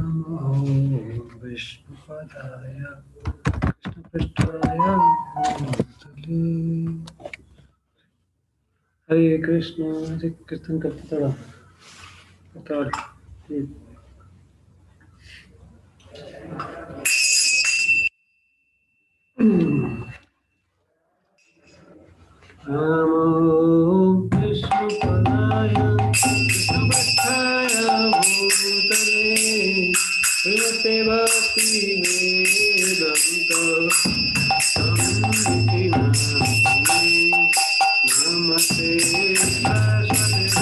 नमो विष्णुपदाय कृष्णपृष्ठाय भूतले। हरे कृष्ण कीर्तन करते थोड़ा उतार। नमो विष्णुपदाय कृष्णपृष्ठाय भूतले श्रीमते भक्ति वेदांत नमस्ते गौराणि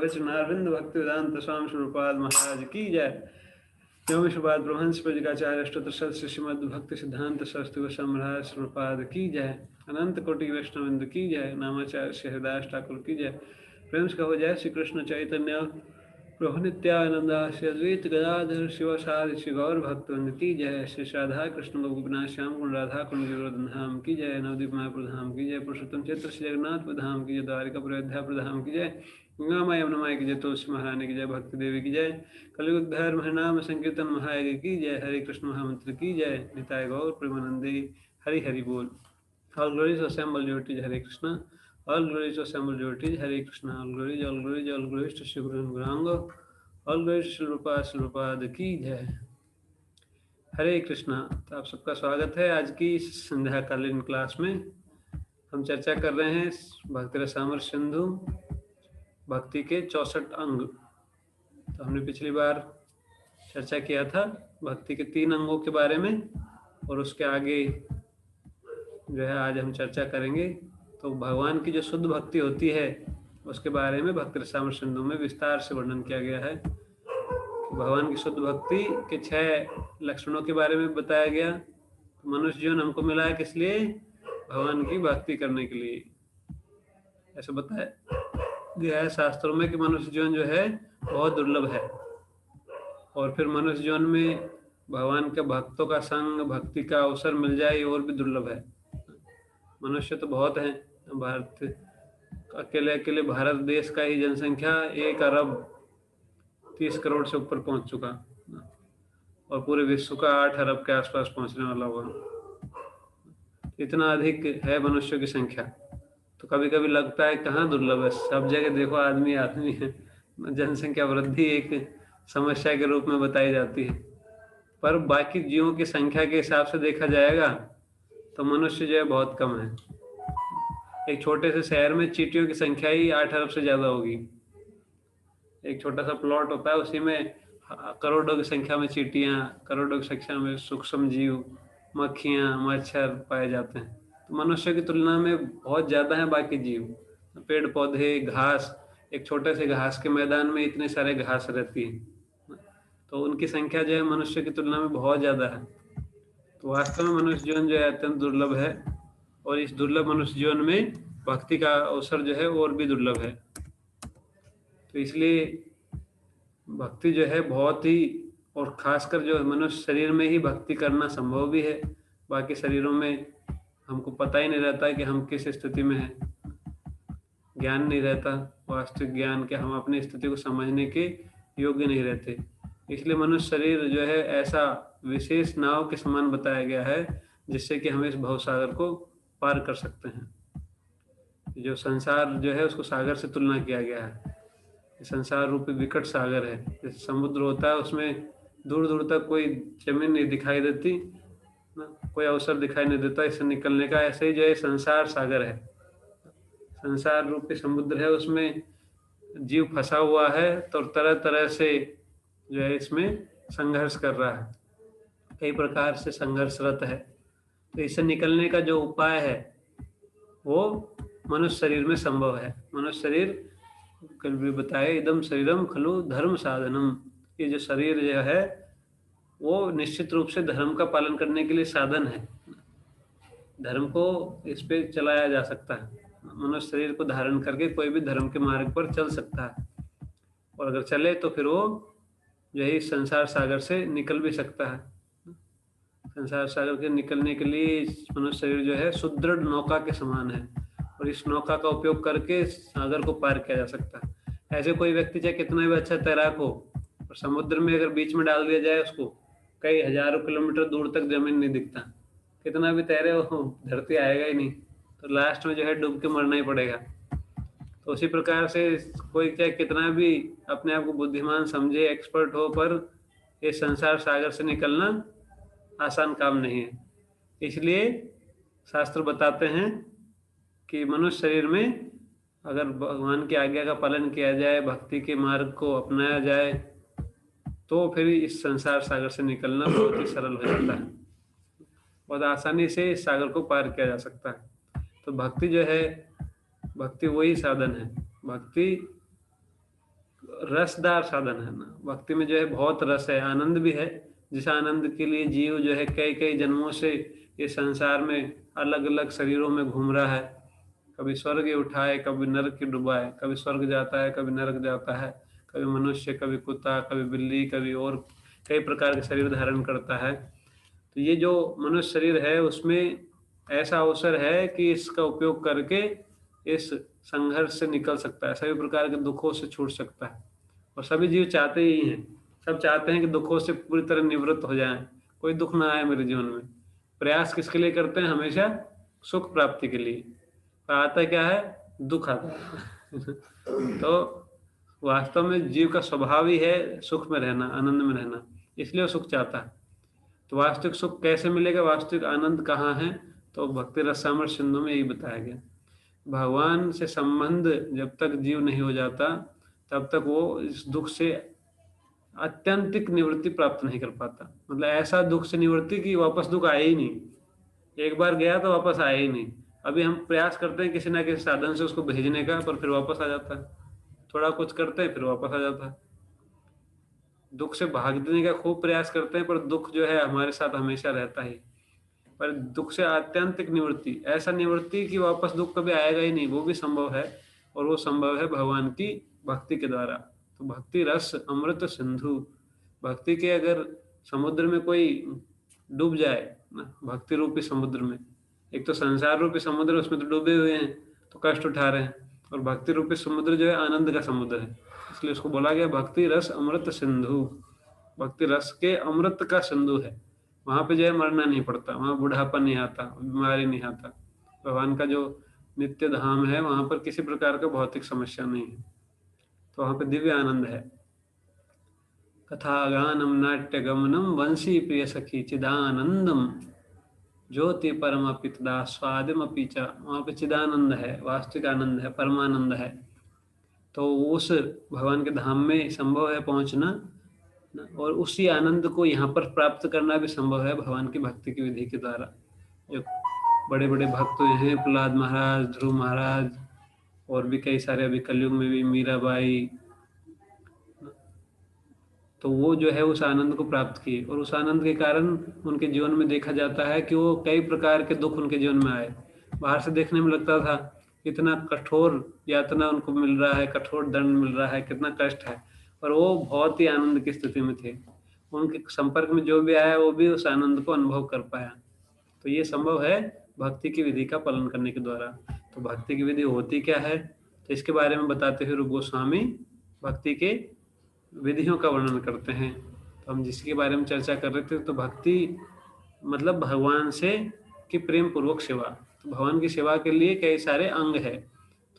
श्रीमद् भक्तिवेदांत स्वामी स्वरूपाद महाराज की जय। एवं विश्वपाद ब्रह्मंस परिकाचार्य अष्टोत्तर सदस्य श्रीमद् भक्ति सिद्धांत सरस्वती गोस्वामी महाराज स्वरूपाद की जय। अनंत कोटि वैष्णववृंद की जय। नामाचार्य श्री हरिदास ठाकुर की जय। प्रेम से कहो जय श्री कृष्ण चैतन्य प्रभु नित्यानंद श्री अद्वैत गदाधर शिवसादि श्री गौर भक्तवृंद की जय। श्री राधा कृष्ण गोपीनाथ श्याम कुंड राधा कुंड गिरिवर्धन धाम की जय। नवदीप मायापुर धाम की जय। पुरुषोत्तम क्षेत्र श्री जगन्नाथ धाम की जय। द्वारिकापुर अयोध्यापुर धाम की जय। गंगा माई यमुना माई की जय। तुलसी महारानी की जय। भक्ति देवी की जय। कलियुग धर्म हरिनाम संकीर्तन महायज्ञ की जय। हरे कृष्ण महामंत्र की जय। निताय गौर प्रेमानंदी हरि हरि बोल। All glories assemble devotees Hare Krishna. All glories assemble devotees Hare Krishna. All glories, all glories, all glories to Shri Guru Gauranga. All glories to Shri Prabhupada की जय। हरे कृष्णा। तो आप सबका स्वागत है आज की संध्याकालीन क्लास में। हम चर्चा कर रहे हैं भक्ति रसामृत सिंधु भक्ति के 64 अंग। तो हमने पिछली बार चर्चा किया था भक्ति के 3 अंगों के बारे में, और उसके आगे जो है आज हम चर्चा करेंगे। तो भगवान की जो शुद्ध भक्ति होती है उसके बारे में भक्ति रसामृत सिंधु में विस्तार से वर्णन किया गया है। भगवान की शुद्ध भक्ति के 6 लक्षणों के बारे में बताया गया। मनुष्य जीवन हमको मिला है किस लिए? भगवान की भक्ति करने के लिए। ऐसा बताया गया है शास्त्रों में कि मनुष्य जीवन जो है बहुत दुर्लभ है, और फिर मनुष्य जीवन में भगवान के भक्तों का संग, भक्ति का अवसर मिल जाए और भी दुर्लभ है। मनुष्य तो बहुत हैं। भारत अकेले भारत देश का ही जनसंख्या 1 अरब 30 करोड़ से ऊपर पहुंच चुका, और पूरे विश्व का 8 अरब के आसपास पहुंचने वाला होगा। इतना अधिक है मनुष्यों की संख्या। तो कभी कभी लगता है कहाँ दुर्लभ है, सब जगह देखो आदमी आदमी है। जनसंख्या वृद्धि एक समस्या के रूप में बताई जाती है, पर बाकी जीवों की संख्या के हिसाब से देखा जाएगा तो मनुष्य जो है बहुत कम है। एक छोटे से शहर में चींटियों की संख्या ही 8 अरब से ज्यादा होगी। एक छोटा सा प्लॉट होता है, उसी में करोड़ों की संख्या में चींटियां, करोड़ों की संख्या में सूक्ष्म जीव, मक्खियां, मच्छर पाए जाते हैं। तो मनुष्य की तुलना में बहुत ज्यादा है बाकी जीव। पेड़ पौधे, घास, एक छोटे से घास के मैदान में इतने सारे घास रहती है, तो उनकी संख्या जो है मनुष्य की तुलना में बहुत ज्यादा है। तो वास्तव में मनुष्य जीवन जो है अत्यंत दुर्लभ है, और इस दुर्लभ मनुष्य जीवन में भक्ति का अवसर जो है और भी दुर्लभ है। तो इसलिए भक्ति जो है बहुत ही, और खासकर जो मनुष्य शरीर में ही भक्ति करना संभव भी है। बाकी शरीरों में हमको पता ही नहीं रहता कि हम किस स्थिति में हैं, ज्ञान नहीं रहता, वास्तविक ज्ञान के हम अपनी स्थिति को समझने के योग्य नहीं रहते। इसलिए मनुष्य शरीर जो है ऐसा विशेष नाव के समान बताया गया है, जिससे कि हम इस भवसागर को पार कर सकते हैं। जो संसार जो है उसको सागर से तुलना किया गया है। संसार रूपी विकट सागर है। जैसे समुद्र होता है, उसमें दूर दूर तक कोई जमीन नहीं दिखाई देती ना, कोई अवसर दिखाई नहीं देता इससे निकलने का। ऐसे ही जो है संसार सागर है, संसार रूपी समुद्र है, उसमें जीव फंसा हुआ है, तो तरह तरह से जो है इसमें संघर्ष कर रहा है, कई प्रकार से संघर्षरत है। तो इससे निकलने का जो उपाय है वो मनुष्य शरीर में संभव है। मनुष्य शरीर कल भी बताए, इदम शरीरम खलु धर्म साधनम। ये जो शरीर जो है वो निश्चित रूप से धर्म का पालन करने के लिए साधन है। धर्म को इस पे चलाया जा सकता है। मनुष्य शरीर को धारण करके कोई भी धर्म के मार्ग पर चल सकता है, और अगर चले तो फिर वो जो है संसार सागर से निकल भी सकता है। संसार सागर के निकलने के लिए मनुष्य शरीर जो है सुदृढ़ नौका के समान है, और इस नौका का उपयोग करके सागर को पार किया जा सकता है। ऐसे कोई व्यक्ति चाहे कितना भी अच्छा तैराक हो, और समुद्र में अगर बीच में डाल दिया जाए उसको, कई हजारों किलोमीटर दूर तक जमीन नहीं दिखता, कितना भी तैरे हो धरती आएगा ही नहीं, तो लास्ट में जो है डूब के मरना ही पड़ेगा। तो उसी प्रकार से कोई चाहे कितना भी अपने आप को बुद्धिमान समझे, एक्सपर्ट हो, पर ये संसार सागर से निकलना आसान काम नहीं है। इसलिए शास्त्र बताते हैं कि मनुष्य शरीर में अगर भगवान की आज्ञा का पालन किया जाए, भक्ति के मार्ग को अपनाया जाए, तो फिर इस संसार सागर से निकलना बहुत ही सरल हो जाता है, बहुत आसानी से इस सागर को पार किया जा सकता है। तो भक्ति जो है, भक्ति वही साधन है। भक्ति रसदार साधन है ना, भक्ति में जो है बहुत रस है, आनंद भी है। जिस आनंद के लिए जीव जो है कई कई जन्मों से इस संसार में अलग अलग शरीरों में घूम रहा है, कभी स्वर्ग उठाए, कभी नरक की डुबाए, कभी स्वर्ग जाता है, कभी नरक जाता है, कभी मनुष्य, कभी कुत्ता, कभी बिल्ली, कभी और कई प्रकार के शरीर धारण करता है। तो ये जो मनुष्य शरीर है उसमें ऐसा अवसर है कि इसका उपयोग करके इस संघर्ष से निकल सकता है, सभी प्रकार के दुखों से छूट सकता है। और सभी जीव चाहते ही हैं, सब चाहते हैं कि दुखों से पूरी तरह निवृत्त हो जाएं, कोई दुख ना आए मेरे जीवन में। प्रयास किसके लिए करते हैं? हमेशा सुख प्राप्ति के लिए। पर आता क्या है? दुख आता है। तो वास्तव में जीव का स्वभाव ही है सुख में रहना, आनंद में रहना, इसलिए वो सुख चाहता है। तो वास्तविक सुख कैसे मिलेगा, वास्तविक आनंद कहाँ है? तो भक्ति रसामृत सिंधु में यही बताया गया। भगवान से संबंध जब तक जीव नहीं हो जाता तब तक वो इस दुख से अत्यंतिक निवृत्ति प्राप्त नहीं कर पाता। मतलब ऐसा दुख से निवृत्ति कि वापस दुख आए ही नहीं, एक बार गया तो वापस आया ही नहीं। अभी हम प्रयास करते हैं किसी ना किसी साधन से उसको भेजने का, पर फिर वापस आ जाता है। थोड़ा कुछ करते हैं फिर वापस आ जाता है। दुख से भागने का खूब प्रयास करते हैं, पर दुख जो है हमारे साथ हमेशा रहता ही। पर दुख से आत्यंतिक निवृत्ति, ऐसा निवृत्ति कि वापस दुख कभी आएगा ही नहीं, वो भी संभव है। और वो संभव है भगवान की भक्ति के द्वारा। तो भक्ति रस अमृत सिंधु, भक्ति के अगर समुद्र में कोई डूब जाए ना, भक्ति रूपी समुद्र में, एक तो संसार रूपी समुद्र उसमें तो डूबे हुए हैं तो कष्ट उठा रहे हैं, और भक्ति रूपी समुद्र जो है आनंद का समुद्र है, इसलिए उसको बोला गया भक्ति रस अमृत सिंधु। भक्ति रस के अमृत का सिंधु है, वहां पे जो है मरना नहीं पड़ता, वहां बुढ़ापा नहीं आता, बीमारी नहीं आता। भगवान का जो नित्य धाम है वहां पर किसी प्रकार का भौतिक समस्या नहीं है, तो वहां पे दिव्य आनंद है। कथा गानम नाट्य गमनम वंशी प्रिय सखी चिदानंदम ज्योति परम पितदा स्वादिम पीचा, वहां पे चिदानंद है, वास्तविक आनंद है, परमानंद है। तो उस भगवान के धाम में संभव है पहुंचना, और उसी आनंद को यहाँ पर प्राप्त करना भी संभव है भगवान की भक्ति की विधि के द्वारा। जो बड़े बड़े भक्त हुए हैं, प्रहलाद महाराज, ध्रुव महाराज, और भी कई सारे, अभी कलयुग में भी मीराबाई, तो वो जो है उस आनंद को प्राप्त किए, और उस आनंद के कारण उनके जीवन में देखा जाता है कि वो कई प्रकार के दुख उनके जीवन में आए। बाहर से देखने में लगता था कितना कठोर यातना उनको मिल रहा है, कठोर दंड मिल रहा है, कितना कष्ट है, पर वो बहुत ही आनंद की स्थिति में थे। उनके संपर्क में जो भी आया वो भी उस आनंद को अनुभव कर पाया। तो ये संभव है भक्ति की विधि का पालन करने के द्वारा। तो भक्ति की विधि होती क्या है, तो इसके बारे में बताते हुए रूप गोस्वामी भक्ति के विधियों का वर्णन करते हैं। तो हम जिसके बारे में चर्चा कर रहे थे, तो भक्ति मतलब भगवान से की प्रेम पूर्वक सेवा। तो भगवान की सेवा के लिए कई सारे अंग है,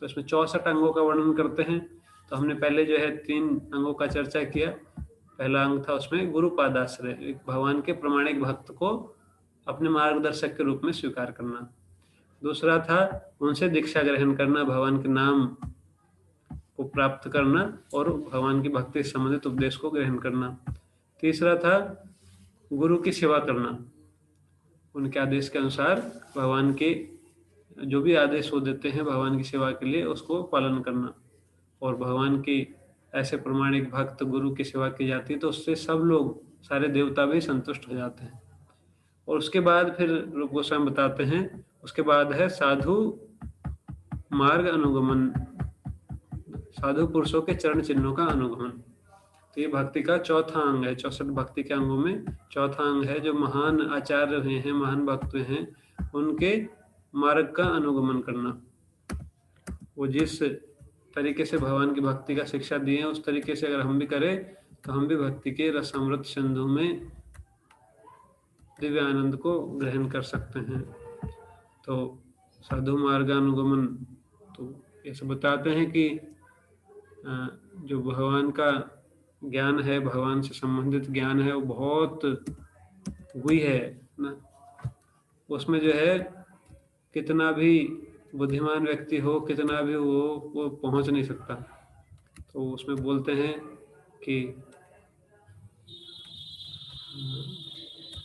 तो इसमें 64 अंगों का वर्णन करते हैं। तो हमने पहले जो है 3 अंगों का चर्चा किया। पहला अंग था उसमें गुरुपादाश्रय, एक भगवान के प्रमाणिक भक्त को अपने मार्गदर्शक के रूप में स्वीकार करना। दूसरा था उनसे दीक्षा ग्रहण करना, भगवान के नाम को प्राप्त करना और भगवान की भक्ति से संबंधित उपदेश को ग्रहण करना। तीसरा था गुरु की सेवा करना, उनके आदेश के अनुसार भगवान के जो भी आदेश वो देते हैं भगवान की सेवा के लिए उसको पालन करना। और भगवान की ऐसे प्रमाणिक भक्त गुरु की सेवा की जाती है तो उससे सब लोग, सारे देवता भी संतुष्ट हो जाते हैं। और उसके बाद फिर रूप गोस्वामी बताते हैं, उसके बाद है साधु मार्ग अनुगमन, साधु पुरुषों के चरण चिन्हों का अनुगमन। तो ये भक्ति का चौथा अंग है, 64 भक्ति के अंगों में चौथा अंग है। जो महान आचार्य हुए हैं, महान भक्त हुए हैं, उनके मार्ग का अनुगमन करना। वो जिस तरीके से भगवान की भक्ति का शिक्षा दिए हैं उस तरीके से अगर हम भी करें तो हम भी भक्ति के रसामृत सिंधु में दिव्य आनंद को ग्रहण कर सकते हैं। तो साधु मार्गानुगमन, तो ऐसे बताते हैं कि जो भगवान का ज्ञान है, भगवान से संबंधित ज्ञान है, वो बहुत गुही है ना। उसमें जो है कितना भी बुद्धिमान व्यक्ति हो, कितना भी वो पहुंच नहीं सकता। तो उसमें बोलते हैं कि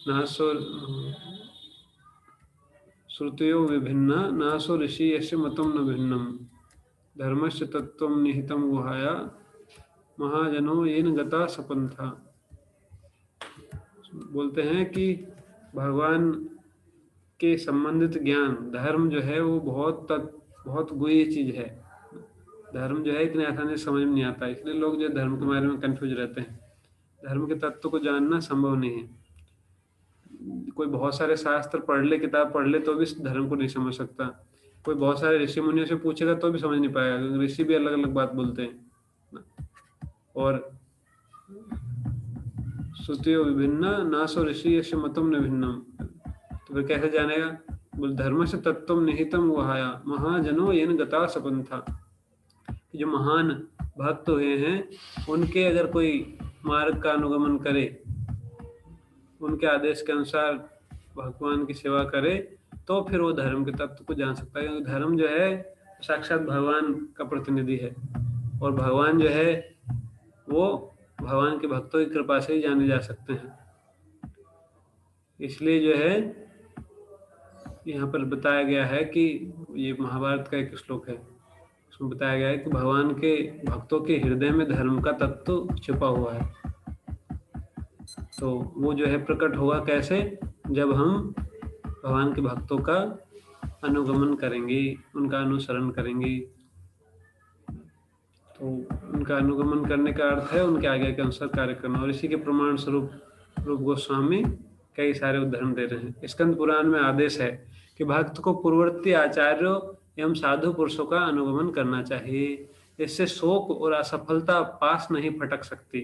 नासो श्रुतियो विभिन्ना नासो ऋषि यस्य मतम न भिन्नम धर्मस्य तत्वम निहितम गुहाया महाजनो येन गता सपंथा। बोलते हैं कि भगवान के संबंधित ज्ञान, धर्म जो है वो बहुत गुही चीज है। धर्म जो है इतनी आसानी से समझ में नहीं आता, इसलिए लोग जो धर्म के बारे में कंफ्यूज रहते हैं। धर्म के तत्व को जानना संभव नहीं है। कोई बहुत सारे शास्त्र पढ़ ले, किताब पढ़ ले, तो भी धर्म को नहीं समझ सकता। कोई बहुत सारे ऋषि मुनियों से पूछेगा तो भी समझ नहीं पाएगा, क्योंकि ऋषि भी अलग अलग बात बोलते हैं। और श्रुतियो विभिन्ना नासो ऋषि यस्य मतम न भिन्नम, तो फिर कैसे जानेगा? बोल धर्म से तत्व निहितम वहाया महाजनो येन गता सपंथा। जो महान भक्त हुए हैं उनके अगर कोई मार्ग का अनुगमन करे, उनके आदेश के अनुसार भगवान की सेवा करे, तो फिर वो धर्म के तत्व को जान सकता है। क्योंकि धर्म जो है साक्षात भगवान का प्रतिनिधि है, और भगवान जो है वो भगवान के भक्तों की कृपा से ही जाने जा सकते हैं। इसलिए जो है यहाँ पर बताया गया है कि ये महाभारत का एक श्लोक है, उसमें बताया गया है कि भगवान के भक्तों के हृदय में धर्म का तत्व छिपा हुआ है। तो वो जो है प्रकट हुआ कैसे, जब हम भगवान के भक्तों का अनुगमन करेंगे, उनका अनुसरण करेंगे। तो उनका अनुगमन करने का अर्थ है उनके आज्ञा के अनुसार कार्य करना। और इसी के प्रमाण स्वरूप रूप गोस्वामी कई सारे उदाहरण दे रहे हैं। स्कंद पुराण में आदेश है कि भक्त को पूर्ववर्ती आचार्यों एवं साधु पुरुषों का अनुगमन करना चाहिए। इससे शोक और असफलता पास नहीं फटक सकती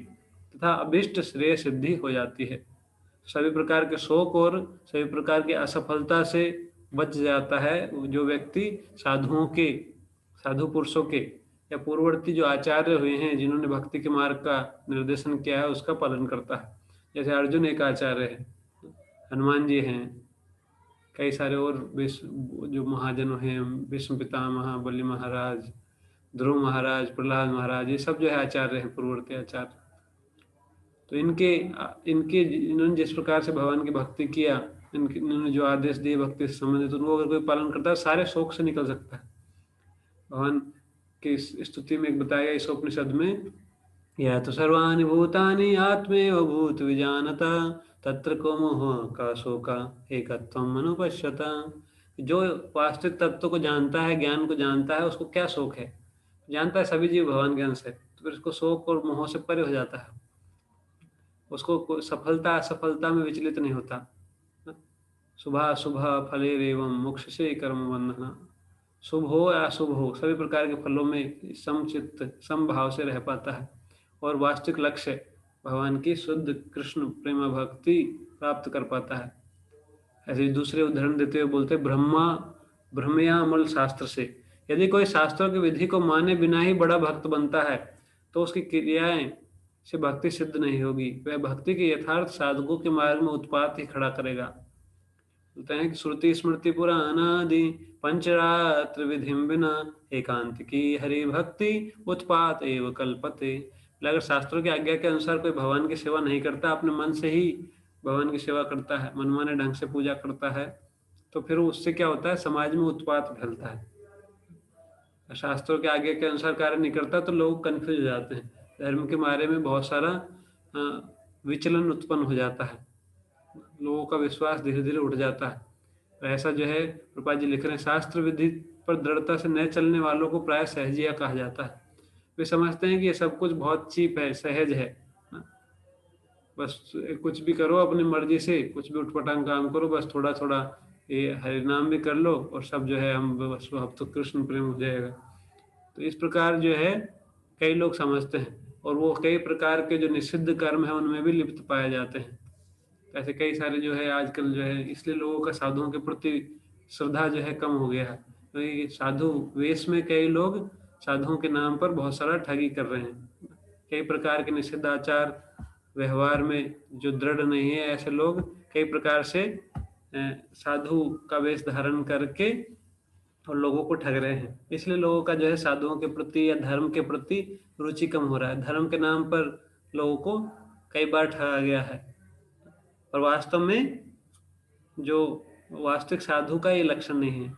तथा अभिष्ट श्रेय सिद्धि हो जाती है। सभी प्रकार के शोक और सभी प्रकार की असफलता से बच जाता है जो व्यक्ति साधुओं के, साधु पुरुषों के या पूर्ववर्ती जो आचार्य हुए हैं जिन्होंने भक्ति के मार्ग का निर्देशन किया है उसका पालन करता है। जैसे अर्जुन एक आचार्य है, हनुमान जी हैं, कई सारे और जो महाजन हैं, भीष्म पितामह, बलि महाराज, ध्रुव महाराज, प्रहलाद महाराज, ये सब जो है आचार्य हैं, पूर्ववर्ती आचार्य। तो इनके इनके इन्होंने जिस प्रकार से भगवान की भक्ति किया, इन्होंने जो आदेश दिए भक्ति से संबंधित, उनको अगर कोई पालन करता है सारे शोक से निकल सकता है। भगवान की स्तुति में एक बताया गया इस उपनिषद में, या तो सर्वाणि भूतानि आत्मेव भूत विजानता तत्र को मोह का शोका एकत्वम अनुपश्यता। जो वास्तविक तत्व को जानता है, ज्ञान को जानता है, उसको क्या शोक है? जानता है सभी जीव भगवान के अंश है, तो फिर उसको शोक और मोह से परे हो जाता है। उसको सफलता असफलता में विचलित नहीं होता। शुभ अशुभ फलेरेवं मोक्ष से कर्म बंधना। शुभ हो या अशुभ हो, सभी प्रकार के फलों में समचित्त समभाव से रह पाता है और वास्तविक लक्ष्य भगवान की शुद्ध कृष्ण प्रेम भक्ति प्राप्त कर पाता है। ऐसे दूसरे उदाहरण देते हुए बोलते ब्रह्मयामल शास्त्र से, यदि कोई शास्त्रों की विधि को माने बिना ही बड़ा भक्त बनता है तो उसकी क्रियाएं से भक्ति सिद्ध नहीं होगी। वह भक्ति के यथार्थ साधकों के मार्ग में उत्पात ही खड़ा करेगा। बोलते हैं कि श्रुति स्मृति पुराणादि पंचरात्र विधि बिना एकांतिकी हरि भक्ति उत्पात एव कल्पते। अगर शास्त्रों की आज्ञा के अनुसार कोई भगवान की सेवा नहीं करता, अपने मन से ही भगवान की सेवा करता है, मनमाने ढंग से पूजा करता है, तो फिर उससे क्या होता है, समाज में उत्पात फैलता है। शास्त्रों के आज्ञा के अनुसार कार्य नहीं करता तो लोग कंफ्यूज हो जाते हैं, धर्म के बारे में बहुत सारा विचलन उत्पन्न हो जाता है, लोगों का विश्वास धीरे धीरे उठ जाता है। तो ऐसा जो है प्रभुपाद जी लिख रहे हैं, शास्त्र विधि पर दृढ़ता से न चलने वालों को प्राय सहजिया कहा जाता है। वे समझते हैं कि ये सब कुछ बहुत चीप है, सहज है, बस कुछ भी करो अपनी मर्जी से, कुछ भी उठपटांग काम करो, बस थोड़ा थोड़ा ये हरिनाम भी कर लो और सब जो है हम बस अब तो कृष्ण प्रेम हो जाएगा। तो इस प्रकार जो है कई लोग समझते हैं और वो कई प्रकार के जो निषिद्ध कर्म है उनमें भी लिप्त पाए जाते हैं। ऐसे कई सारे जो है आजकल जो है, इसलिए लोगों का साधुओं के प्रति श्रद्धा जो है कम हो गया है। तो ये साधु वेश में कई लोग साधुओं के नाम पर बहुत सारा ठगी कर रहे हैं। कई प्रकार के निषिद्धाचार व्यवहार में जो दृढ़ नहीं है, ऐसे लोग कई प्रकार से साधु का वेश धारण करके और लोगों को ठग रहे हैं। इसलिए लोगों का जो है साधुओं के प्रति या धर्म के प्रति रुचि कम हो रहा है। धर्म के नाम पर लोगों को कई बार ठगा गया है और वास्तव में जो वास्तविक साधु का ये लक्षण नहीं है।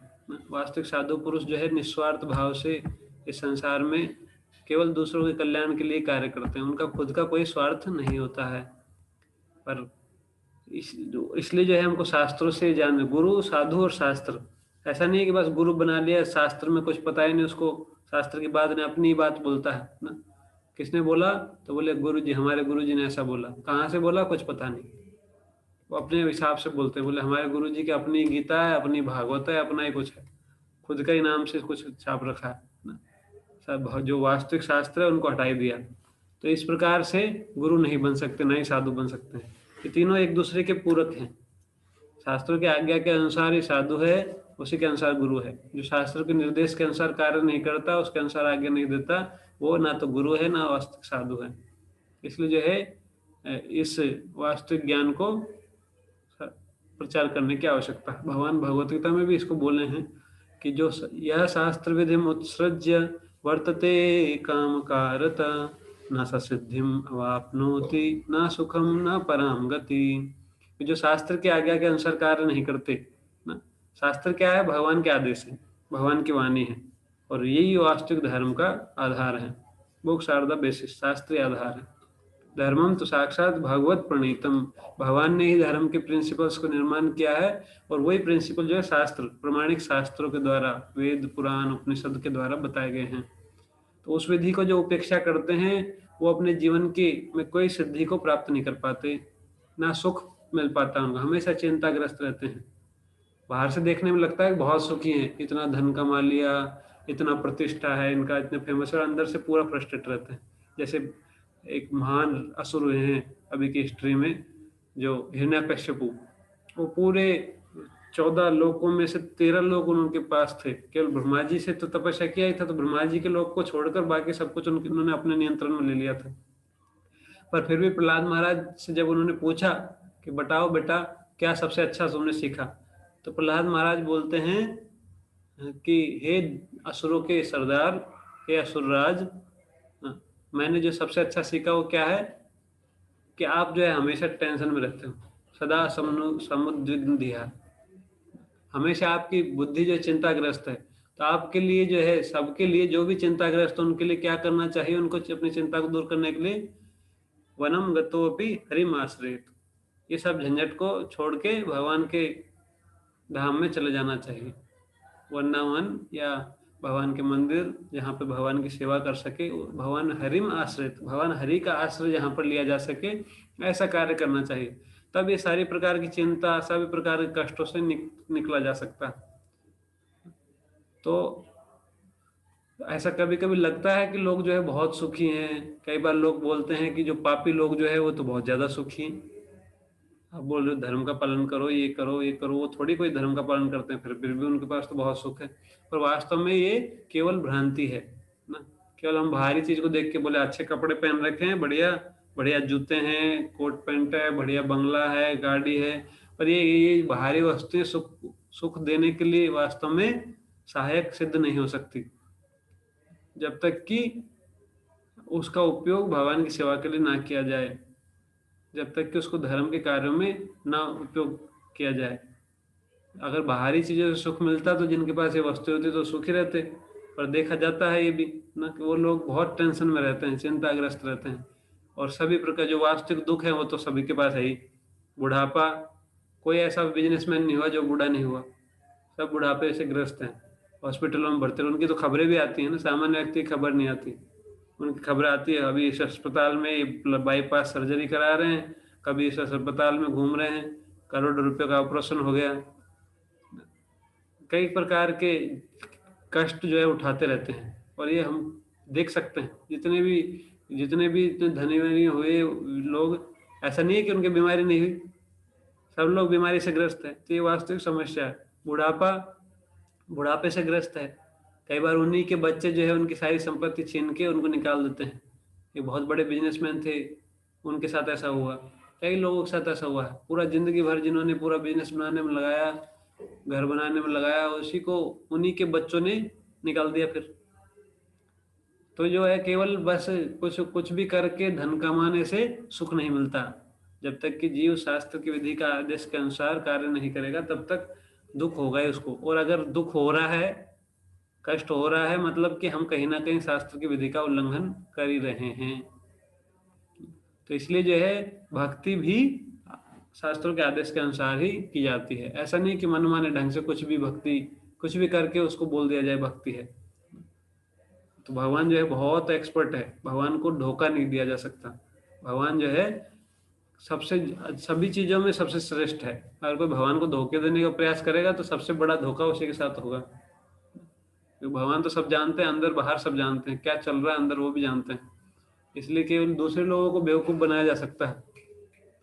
वास्तविक साधु पुरुष जो है निस्वार्थ भाव से इस संसार में केवल दूसरों के कल्याण के लिए कार्य करते हैं, उनका खुद का कोई स्वार्थ नहीं होता है। पर इसलिए जो है हमको शास्त्रों से जान, गुरु साधु और शास्त्र, ऐसा नहीं है कि बस गुरु बना लिया, शास्त्र में कुछ पता ही नहीं उसको, शास्त्र की बात नहीं, अपनी बात बोलता है ना। किसने बोला तो बोले गुरु जी, हमारे गुरु जी ने ऐसा बोला। कहाँ से बोला कुछ पता नहीं, वो अपने हिसाब से बोलते हैं। बोले हमारे गुरु जी की अपनी गीता है, अपनी भागवत है, अपना ही कुछ है, खुद का ही नाम से कुछ छाप रखा है ना। सब जो वास्तविक शास्त्र है उनको हटाई दिया। तो इस प्रकार से गुरु नहीं बन सकते, ना ही साधु बन सकते हैं। ये तीनों एक दूसरे के पूरक हैं। शास्त्रों की आज्ञा के अनुसार ही साधु है, उसी के अनुसार गुरु है। जो शास्त्र के निर्देश के अनुसार कार्य नहीं करता, उसके अनुसार आज्ञा नहीं देता, वो ना तो गुरु है ना वास्तविक साधु है। इसलिए जो है इस वास्तविक ज्ञान को प्रचार करने की आवश्यकता है। भगवान भगवत गीता में भी इसको बोले हैं कि जो यह शास्त्र विधि उत्सृज्य वर्तते काम कारता न सिद्धिम अवाप्नोति न सुखम न पराम गति। जो शास्त्र की आज्ञा के अनुसार कार्य नहीं करते ना, शास्त्र क्या है? भगवान के आदेश है, भगवान की वाणी है, और यही वास्तविक धर्म का आधार है। बुक्स आर द बेसिस, शास्त्रीय आधार है। धर्मम तो साक्षात भगवत प्रणीतम, भगवान ने ही धर्म के प्रिंसिपल्स को निर्माण किया है, और वही प्रिंसिपल जो है शास्त्र, प्रमाणिक शास्त्रों के द्वारा, वेद पुराण उपनिषद के द्वारा बताए गए हैं। तो उस विधि को जो उपेक्षा करते हैं वो अपने जीवन की में कोई सिद्धि को प्राप्त नहीं कर पाते, ना सुख मिल पाता उनको, हमेशा चिंताग्रस्त रहते हैं। बाहर से देखने में लगता है कि बहुत सुखी हैं, इतना धन कमा लिया, इतना प्रतिष्ठा है इनका, इतने फेमस है, और अंदर से पूरा फ्रस्ट्रेट रहते हैं। जैसे एक महान असुर हुए हैं अभी की हिस्ट्री में, जो हिरण्यकश्यपु, वो पूरे 14 लोकों में से 13 लोग उनके पास थे, केवल ब्रह्मा जी से तो तपस्या किया ही था, तो ब्रह्मा जी के लोक को छोड़कर बाकी सब कुछ उन्होंने अपने नियंत्रण में ले लिया था। पर फिर भी प्रहलाद महाराज से जब उन्होंने पूछा कि बताओ बेटा क्या सबसे अच्छा तुमने सीखा, तो प्रहलाद महाराज बोलते हैं कि हे असुरों के सरदार, हे असुरराज, मैंने जो सबसे अच्छा सीखा वो क्या है कि आप जो है हमेशा टेंशन में रहते हो, सदा समुद्विग्न, हमेशा आपकी बुद्धि जो चिंताग्रस्त है। तो आपके लिए जो है, सबके लिए जो भी चिंताग्रस्त है उनके लिए क्या करना चाहिए? उनको अपनी चिंता को दूर करने के लिए वनम गतोपि हरिम आश्रयेत, ये सब झंझट को छोड़ के भगवान के धाम में चले जाना चाहिए। वृंदावन या भगवान के मंदिर जहाँ पे भगवान की सेवा कर सके, भगवान हरिम आश्रित, भगवान हरि का आश्रय जहाँ पर लिया जा सके, ऐसा कार्य करना चाहिए। तब ये सारी प्रकार की चिंता, सभी प्रकार के कष्टों से निकला जा सकता है। तो ऐसा कभी कभी लगता है कि लोग जो है बहुत सुखी हैं, कई बार लोग बोलते हैं कि जो पापी लोग जो है वो तो बहुत ज्यादा सुखी हैं। आप बोल रहे हो धर्म का पालन करो, ये करो ये करो, वो थोड़ी कोई धर्म का पालन करते हैं, फिर भी उनके पास तो बहुत सुख है। पर वास्तव में ये केवल भ्रांति है ना। केवल हम बाहरी चीज को देख के बोले अच्छे कपड़े पहन रखे हैं, बढ़िया बढ़िया जूते हैं, कोट पैंट है, बढ़िया बंगला है, गाड़ी है, पर ये बाहरी वस्तुएं सुख सुख देने के लिए वास्तव में सहायक सिद्ध नहीं हो सकती, जब तक कि उसका उपयोग भगवान की सेवा के लिए ना किया जाए, जब तक कि उसको धर्म के कार्यों में ना उपयोग किया जाए। अगर बाहरी चीजों से सुख मिलता तो जिनके पास ये वस्तु होती तो सुखी रहते, पर देखा जाता है ये भी ना कि वो लोग बहुत टेंशन में रहते हैं, चिंताग्रस्त रहते हैं, और सभी प्रकार जो वास्तविक दुख है वो तो सभी के पास है ही। बुढ़ापा, कोई ऐसा बिजनेसमैन नहीं हुआ जो बूढ़ा नहीं हुआ, सब बुढ़ापे से ग्रस्त हैं, हॉस्पिटलों में भर्ती। उनकी तो खबरें भी आती हैं ना, सामान्य व्यक्ति की खबर नहीं आती, उनकी खबर आती है अभी इस अस्पताल में बाईपास सर्जरी करा रहे हैं, कभी इस अस्पताल में घूम रहे हैं, करोड़ों रुपए का ऑपरेशन हो गया। कई प्रकार के कष्ट जो है उठाते रहते हैं, और ये हम देख सकते हैं। जितने भी इतने धनी वनी हुए लोग, ऐसा नहीं है कि उनकी बीमारी नहीं हुई, सब लोग बीमारी से ग्रस्त है। तो ये वास्तविक समस्या है। बुढ़ापा, बुढ़ापे से ग्रस्त है। कई बार उन्हीं के बच्चे जो है उनकी सारी संपत्ति छीन के उनको निकाल देते हैं। ये बहुत बड़े बिजनेसमैन थे, उनके साथ ऐसा हुआ, कई लोगों के साथ ऐसा हुआ है। पूरा जिंदगी भर जिन्होंने पूरा बिजनेस बनाने में लगाया, घर बनाने में लगाया, उसी को उन्हीं के बच्चों ने निकाल दिया फिर। तो जो है केवल बस कुछ कुछ भी करके धन कमाने से सुख नहीं मिलता। जब तक कि जीव शास्त्र की विधि का आदेश के अनुसार कार्य नहीं करेगा तब तक दुख होगा ही उसको। और अगर दुख हो रहा है, कष्ट हो रहा है, मतलब कि हम कहीं ना कहीं शास्त्र की विधि का उल्लंघन कर ही रहे हैं। तो इसलिए जो है भक्ति भी शास्त्रों के आदेश के अनुसार ही की जाती है। ऐसा नहीं कि मनमाने ढंग से कुछ भी भक्ति, कुछ भी करके उसको बोल दिया जाए भक्ति है। तो भगवान जो है बहुत एक्सपर्ट है, भगवान को धोखा नहीं दिया जा सकता। भगवान जो है सबसे, सभी चीजों में सबसे श्रेष्ठ है। अगर कोई भगवान को धोखे देने का प्रयास करेगा तो सबसे बड़ा धोखा उसी के साथ होगा। भगवान तो सब जानते हैं, अंदर बाहर सब जानते हैं, क्या चल रहा है अंदर वो भी जानते हैं। इसलिए केवल दूसरे लोगों को बेवकूफ बनाया जा सकता है,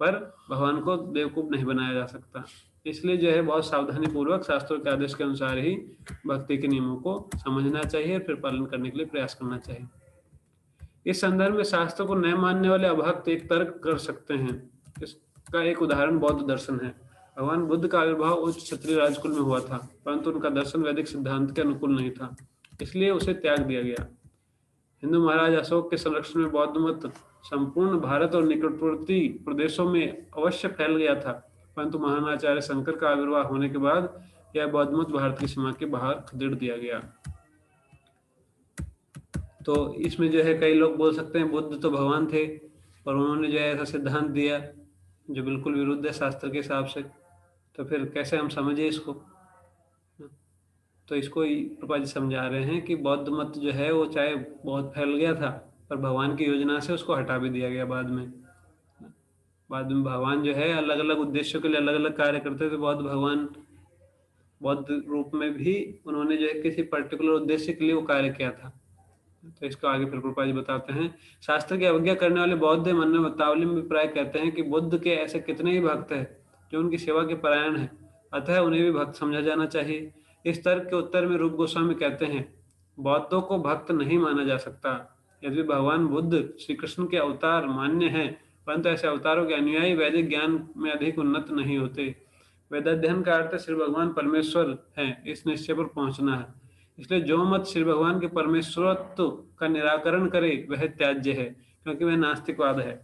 पर भगवान को बेवकूफ नहीं बनाया जा सकता। इसलिए जो है बहुत सावधानी पूर्वक शास्त्रों के आदेश के अनुसार ही भक्ति के नियमों को समझना चाहिए, फिर पालन करने के लिए प्रयास करना चाहिए। इस संदर्भ में शास्त्र को न मानने वाले अभक्त एक तर्क कर सकते हैं। इसका एक उदाहरण बौद्ध दर्शन है। भगवान बुद्ध का आविर्भाव उच्च क्षत्रिय राजकुल में हुआ था, परंतु उनका दर्शन वैदिक सिद्धांत के अनुकूल नहीं था, इसलिए उसे त्याग दिया गया। हिंदू महाराज अशोक के संरक्षण में बौद्ध मत संपूर्ण भारत और निकटवर्ती प्रदेशों में अवश्य फैल गया था, परंतु महान आचार्य शंकर का आविर्भाव होने के बाद यह बौद्ध मत भारत की सीमा के बाहर खदेड़ दिया गया। तो इसमें जो है कई लोग बोल सकते हैं बुद्ध तो भगवान थे और उन्होंने जो है ऐसा सिद्धांत दिया जो बिल्कुल विरुद्ध है शास्त्र के हिसाब से, तो फिर कैसे हम समझे इसको। तो इसको प्रभुपाद जी समझा रहे हैं कि बौद्ध मत जो है वो चाहे बहुत फैल गया था पर भगवान की योजना से उसको हटा भी दिया गया बाद में। बाद में भगवान जो है अलग अलग उद्देश्यों के लिए अलग अलग कार्य करते थे। बौद्ध भगवान बौद्ध रूप में भी उन्होंने जो है किसी पर्टिकुलर उद्देश्य के लिए वो कार्य किया था। तो इसको आगे फिर प्रभुपाद जी बताते हैं। शास्त्र की अवज्ञा करने वाले बौद्ध मन में बतावली में प्राय कहते हैं कि बुद्ध के ऐसे कितने ही भक्त हैं जो उनकी सेवा के परायण हैं, अतः उन्हें भी भक्त समझा जाना चाहिए। इस तर्क के उत्तर में रूप गोस्वामी कहते हैं बौद्धों को भक्त नहीं माना जा सकता। यदि भगवान बुद्ध श्री कृष्ण के अवतार मान्य हैं, परंतु ऐसे अवतारों के अनुयायी वैदिक ज्ञान में अधिक उन्नत नहीं होते। वेदाध्ययन का अर्थ श्री भगवान परमेश्वर हैं इस निश्चय पर पहुंचना है। इसलिए जो मत श्री भगवान के परमेश्वरत्व का निराकरण करे वह त्याज्य है, क्योंकि वह नास्तिकवाद है।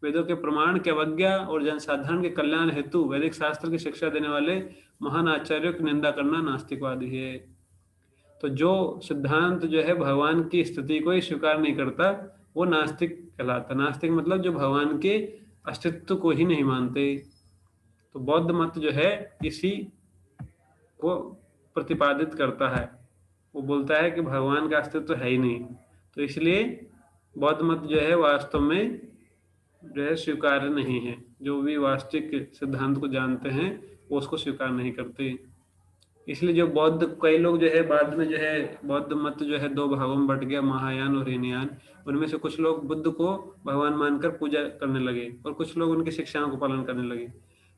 वेदों के प्रमाण की अवज्ञा और जनसाधारण के कल्याण हेतु वैदिक शास्त्र की शिक्षा देने वाले महान आचार्यों की निंदा करना नास्तिकवाद ही है। तो जो सिद्धांत जो है भगवान की स्थिति को ही स्वीकार नहीं करता वो नास्तिक कहलाता। नास्तिक मतलब जो भगवान के अस्तित्व को ही नहीं मानते। तो बौद्ध मत जो है इसी को प्रतिपादित करता है। वो बोलता है कि भगवान का अस्तित्व है ही नहीं, तो इसलिए बौद्ध मत जो है वास्तव में जो है स्वीकार्य नहीं है। जो भी वास्तविक सिद्धांत को जानते हैं वो उसको स्वीकार नहीं करते। इसलिए जो बौद्ध कई लोग जो है बाद में जो है बौद्ध मत जो है दो भागों में बट गया, महायान और हीनयान। उनमें से कुछ लोग बुद्ध को भगवान मानकर पूजा करने लगे और कुछ लोग उनकी शिक्षाओं को पालन करने लगे।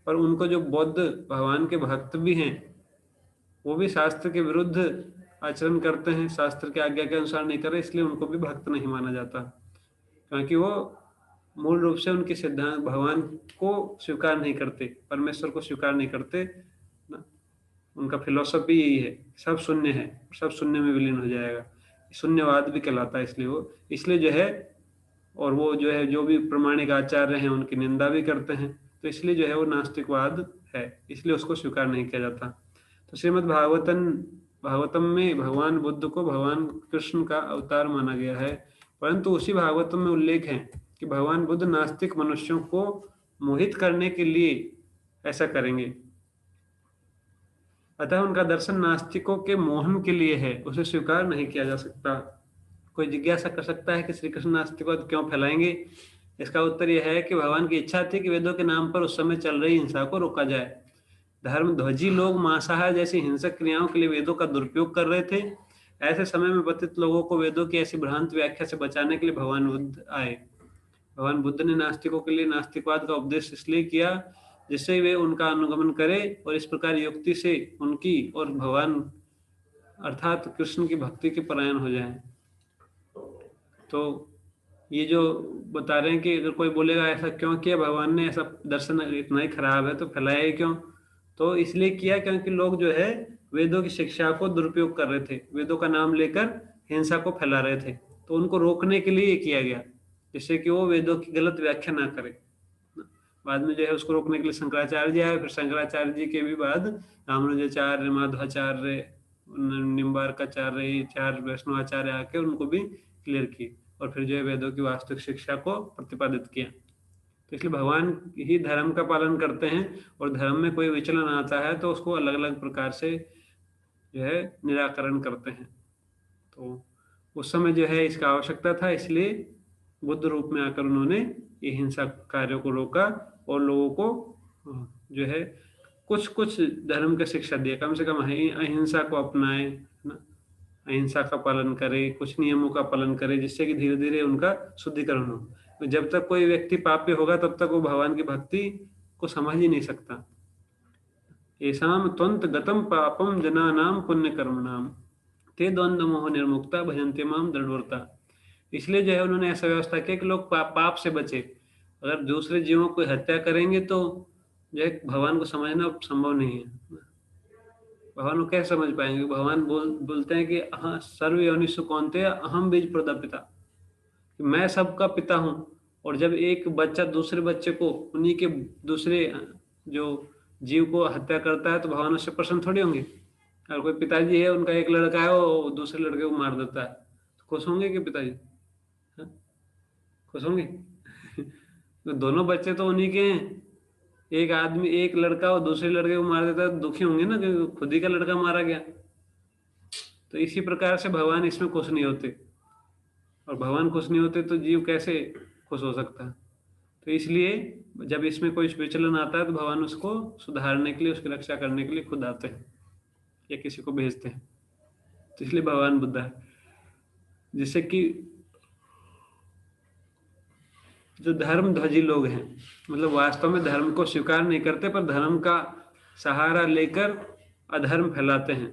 पर उनको जो बौद्ध भगवान के भक्त भी हैं वो भी शास्त्र के विरुद्ध आचरण करते हैं, शास्त्र के आज्ञा के अनुसार नहीं कर रहे, इसलिए उनको भी भक्त नहीं माना जाता, क्योंकि वो मूल रूप से उनके सिद्धांत भगवान को स्वीकार नहीं करते, परमेश्वर को स्वीकार नहीं करते ना। उनका फिलोसफी यही है सब शून्य है, सब शून्य में विलीन हो जाएगा, शून्यवाद भी कहलाता है। इसलिए वो इसलिए जो है और वो जो है जो भी प्रमाणिक आचार्य हैं उनकी निंदा भी करते हैं। तो इसलिए जो है वो नास्तिकवाद है, इसलिए उसको स्वीकार नहीं किया जाता। तो श्रीमद् भागवतम में भगवान बुद्ध को भगवान कृष्ण का अवतार माना गया है, परंतु उसी भागवतम में उल्लेख है कि भगवान बुद्ध नास्तिक मनुष्यों को मोहित करने के लिए ऐसा करेंगे, अतः उनका दर्शन नास्तिकों के मोहन के लिए है, उसे स्वीकार नहीं किया जा सकता। कोई जिज्ञासा कर सकता है कि श्री कृष्ण नास्तिकवाद क्यों फैलाएंगे। इसका उत्तर यह है कि भगवान की इच्छा थी कि वेदों के नाम पर उस समय चल रही हिंसा को रोका जाए। धर्म ध्वजी लोग मांसाहार जैसी हिंसक क्रियाओं के लिए वेदों का दुरुपयोग कर रहे थे। ऐसे समय में पतित लोगों को वेदों की ऐसी भ्रांत व्याख्या से बचाने के लिए भगवान बुद्ध आए। भगवान बुद्ध ने नास्तिकों के लिए नास्तिकवाद का उपदेश इसलिए किया जिससे वे उनका अनुगमन करें और इस प्रकार युक्ति से उनकी और भगवान अर्थात कृष्ण की भक्ति के परायण हो जाएं। तो ये जो बता रहे हैं कि अगर कोई बोलेगा ऐसा क्यों किया भगवान ने, ऐसा दर्शन इतना ही खराब है तो फैलाया ही क्यों, तो इसलिए किया क्योंकि लोग जो है वेदों की शिक्षा को दुरुपयोग कर रहे थे, वेदों का नाम लेकर हिंसा को फैला रहे थे, तो उनको रोकने के लिए ये किया गया जिससे कि वो वेदों की गलत व्याख्या ना करे। बाद में जो है उसको रोकने के लिए शंकराचार्य जी आए, फिर शंकराचार्य जी के भी बाद रामानुजाचार्य, माधवाचार्य, निम्बार्काचार्य, चार वैष्णवाचार्य आके उनको भी क्लियर की और फिर जो है वेदों की वास्तविक शिक्षा को प्रतिपादित किया। तो इसलिए भगवान ही धर्म का पालन करते हैं और धर्म में कोई विचलन आता है तो उसको अलग अलग प्रकार से जो है निराकरण करते हैं। तो उस समय जो है इसका आवश्यकता था, इसलिए बुद्ध रूप में आकर उन्होंने ये हिंसा कार्यों को रोका और लोगों को जो है कुछ कुछ धर्म की शिक्षा दिया, कम से कम अहिंसा को अपनाए ना, अहिंसा का पालन करे, कुछ नियमों का पालन करे, जिससे कि धीरे धीरे उनका शुद्धिकरण हो। तो जब तक कोई व्यक्ति पापी होगा तब तक वो भगवान की भक्ति को समझ ही नहीं सकता। येषाम त्वंत गतम पापम जनानाम पुण्य कर्मणाम ते द्वंद्व मोह निर्मुक्ता भजन्ते माम दृढ़व्रता। इसलिए जो है उन्होंने ऐसा व्यवस्था किया कि लोग पाप से बचे। अगर दूसरे जीवों को हत्या करेंगे तो जो है भगवान को समझना संभव नहीं है। भगवान को कैसे समझ पाएंगे। भगवान बोलते हैं कि हाँ सर्व योनिषु कौन्तेय अहम बीज प्रदा पिता, कि मैं सबका पिता हूँ। और जब एक बच्चा दूसरे बच्चे को उन्हीं के दूसरे जो जीव को हत्या करता है तो भगवान उससे प्रसन्न थोड़ी होंगे। अगर कोई पिताजी है, उनका एक लड़का है, वो दूसरे लड़के को मार देता है, तो खुश होंगे कि पिताजी? हाँ? खुश होंगे? तो दोनों बच्चे तो उन्हीं के हैं। एक आदमी, एक लड़का वो दूसरे लड़के को मार देता है तो दुखी होंगे ना, कि खुद ही का लड़का मारा गया। तो इसी प्रकार से भगवान इसमें खुश नहीं होते, और भगवान खुश नहीं होते तो जीव कैसे खुश हो सकता है? तो इसलिए जब इसमें कोई विचलन आता है तो भगवान उसको सुधारने के लिए, उसकी रक्षा करने के लिए खुद आते हैं या किसी को भेजते हैं। तो इसलिए भगवान बुद्ध है। जिससे कि जो धर्म ध्वजी लोग हैं, मतलब वास्तव में धर्म को स्वीकार नहीं करते, पर धर्म का सहारा लेकर अधर्म फैलाते हैं।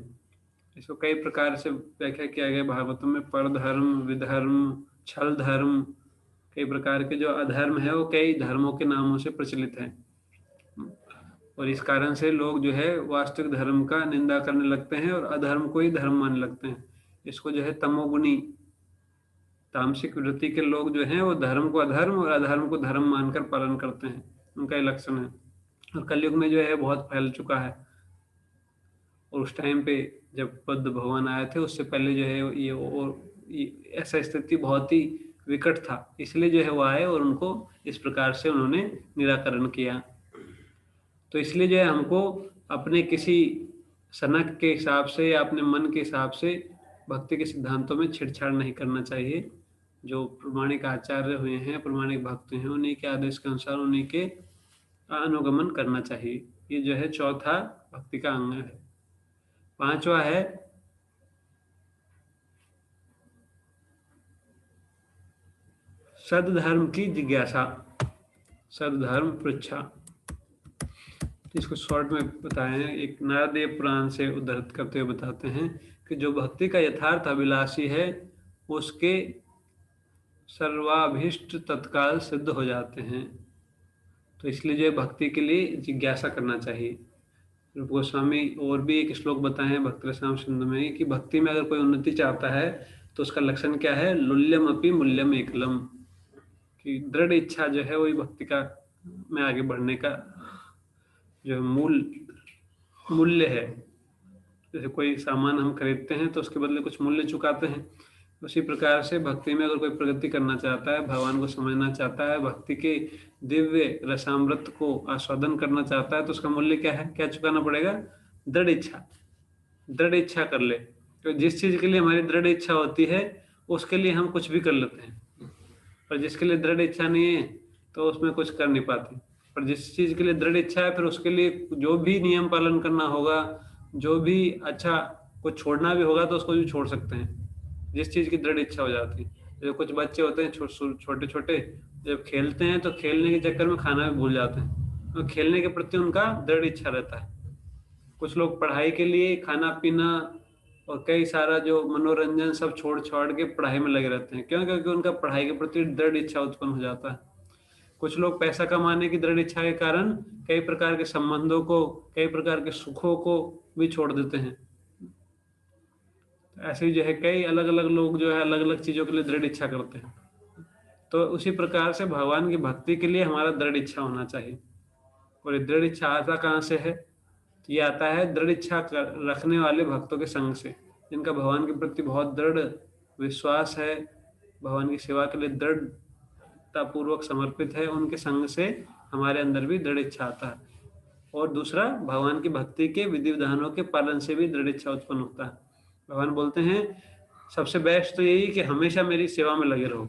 इसको कई प्रकार से व्याख्या किया गया भागवतम में। परधर्म, विधर्म, छल धर्म, कई प्रकार के जो अधर्म है वो कई धर्मों के नामों से प्रचलित है। और इस कारण से लोग जो है वास्तविक धर्म का निंदा करने लगते हैं और अधर्म को ही धर्म मानने लगते हैं। इसको जो है तमोगुनी, तामसिक वृत्ति के लोग जो हैं वो धर्म को अधर्म और अधर्म को धर्म मानकर पालन करते हैं, उनका ये लक्षण है। और कलयुग में जो है बहुत फैल चुका है। और उस टाइम पे जब बुद्ध भगवान आए थे उससे पहले जो है ये ऐसा स्थिति बहुत ही विकट था, इसलिए जो है वो आए और उनको इस प्रकार से उन्होंने निराकरण किया। तो इसलिए जो है हमको अपने किसी सनक के हिसाब से या अपने मन के हिसाब से भक्ति के सिद्धांतों में छेड़छाड़ नहीं करना चाहिए। जो प्रमाणिक आचार्य हुए हैं, प्रमाणिक भक्त हैं, उन्हीं के आदेश के अनुसार उन्हीं के अनुगमन करना चाहिए। ये जो है चौथा भक्ति का अंग है। पांचवा है सदधर्म की जिज्ञासा, सदधर्म पृच्छा। इसको शॉर्ट में बताए हैं, एक नारदेव पुराण से उद्धृत करते हुए बताते हैं कि जो भक्ति का यथार्थ अभिलाषी है उसके सर्वाभीष्ट तत्काल सिद्ध हो जाते हैं। तो इसलिए जो भक्ति के लिए जिज्ञासा करना चाहिए। रूप गोस्वामी और भी एक श्लोक बताए हैं भक्त रसायन सिंधु में कि भक्ति में अगर कोई उन्नति चाहता है तो उसका लक्षण क्या है? लुल्यम अपि मूल्यम एकलम, कि दृढ़ इच्छा जो है वही भक्ति का में आगे बढ़ने का जो मूल्य है। जैसे कोई सामान हम खरीदते हैं तो उसके बदले कुछ मूल्य चुकाते हैं, उसी प्रकार से भक्ति में अगर कोई प्रगति करना चाहता है, भगवान को समझना चाहता है, भक्ति के दिव्य रसामृत को आस्वादन करना चाहता है, तो उसका मूल्य क्या है? क्या चुकाना पड़ेगा? दृढ़ इच्छा। दृढ़ इच्छा कर ले। तो जिस चीज के लिए हमारी दृढ़ इच्छा होती है उसके लिए हम कुछ भी कर लेते हैं, पर जिसके लिए दृढ़ इच्छा नहीं है तो उसमें कुछ कर नहीं पाते। पर जिस चीज के लिए दृढ़ इच्छा है फिर उसके लिए जो भी नियम पालन करना होगा, जो भी अच्छा कुछ छोड़ना भी होगा तो उसको भी छोड़ सकते हैं, जिस चीज की दृढ़ इच्छा हो जाती है। जो कुछ बच्चे होते हैं छोटे छोटे, जब खेलते हैं तो खेलने के चक्कर में खाना भी भूल जाते हैं, तो खेलने के प्रति उनका दृढ़ इच्छा रहता है। कुछ लोग पढ़ाई के लिए खाना पीना और कई सारा जो मनोरंजन सब छोड़ छोड़ के पढ़ाई में लगे रहते हैं। क्यों? क्योंकि उनका पढ़ाई के प्रति दृढ़ इच्छा उत्पन्न हो जाता है। कुछ लोग पैसा कमाने की दृढ़ इच्छा के कारण कई प्रकार के संबंधों को, कई प्रकार के सुखों को भी छोड़ देते हैं। ऐसे ही जो है कई अलग अलग लोग जो है अलग अलग चीजों के लिए दृढ़ इच्छा करते हैं। तो उसी प्रकार से भगवान की भक्ति के लिए हमारा दृढ़ इच्छा होना चाहिए। और ये दृढ़ इच्छा आता कहाँ से है? ये आता है दृढ़ इच्छा रखने वाले भक्तों के संग से, जिनका भगवान के प्रति बहुत दृढ़ विश्वास है, भगवान की सेवा के लिए दृढ़ता पूर्वक समर्पित है, उनके संग से हमारे अंदर भी दृढ़ इच्छा आता है। और दूसरा, भगवान की भक्ति के विधि विधानों के पालन से भी दृढ़ इच्छा उत्पन्न होता है। भगवान बोलते हैं सबसे बेस्ट तो यही कि हमेशा मेरी सेवा में लगे रहो।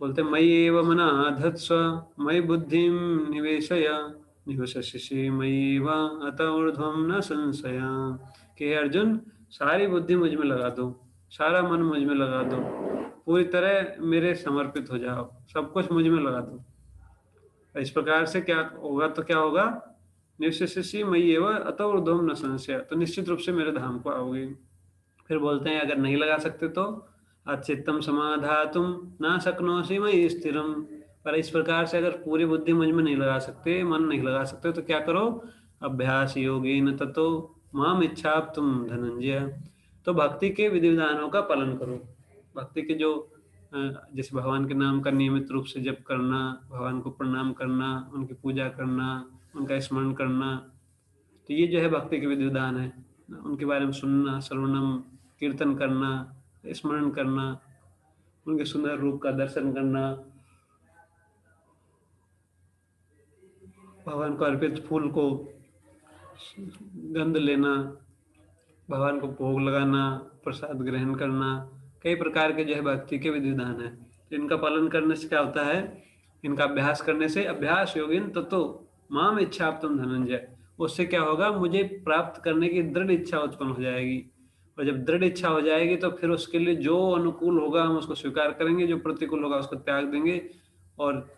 बोलते मयि एव मना धत्स्व मयि बुद्धिम निवेशय निवसस्यसि मयि वा अत ऊर्ध्वं न संशय। कि अर्जुन सारी बुद्धि मुझ में लगा दो, सारा मन मुझ में लगा दो, पूरी तरह मेरे समर्पित हो जाओ, सब कुछ मुझ में लगा दो। इस प्रकार से क्या होगा? तो क्या होगा? निवसस्यसि मयि एव अत ऊर्ध्वं न संशय, तो निश्चित रूप से मेरे धाम को आओगे। फिर बोलते हैं अगर नहीं लगा सकते तो अचित्तम समाधातुम ना शक्नोषि मयि स्थिरम। पर इस प्रकार से अगर पूरी बुद्धि मुझ में नहीं लगा सकते, मन नहीं लगा सकते, तो क्या करो? अभ्यास योगेन ततो माम इच्छाप्तुम धनंजय। तो भक्ति के विधि विधानों का पालन करो। भक्ति के जो जैसे भगवान के नाम का नियमित रूप से जप करना, भगवान को प्रणाम करना, उनकी पूजा करना, उनका स्मरण करना। तो ये जो है भक्ति के विधि विधान है, उनके बारे में सुनना, श्रवणम, कीर्तन करना, स्मरण करना, उनके सुंदर रूप का दर्शन करना, भगवान को अर्पित फूल को गंध लेना, भगवान को भोग लगाना, प्रसाद ग्रहण करना, कई प्रकार के जो है भक्ति के विधि विधान है। तो इनका पालन करने से क्या होता है, इनका अभ्यास करने से, अभ्यास योगिन ततो माम इच्छाप्तम धनंजय, उससे क्या होगा, मुझे प्राप्त करने की दृढ़ इच्छा उत्पन्न हो जाएगी। और जब दृढ़ इच्छा हो जाएगी तो फिर उसके लिए जो अनुकूल होगा हम उसको स्वीकार करेंगे, जो प्रतिकूल होगा उसको त्याग देंगे। और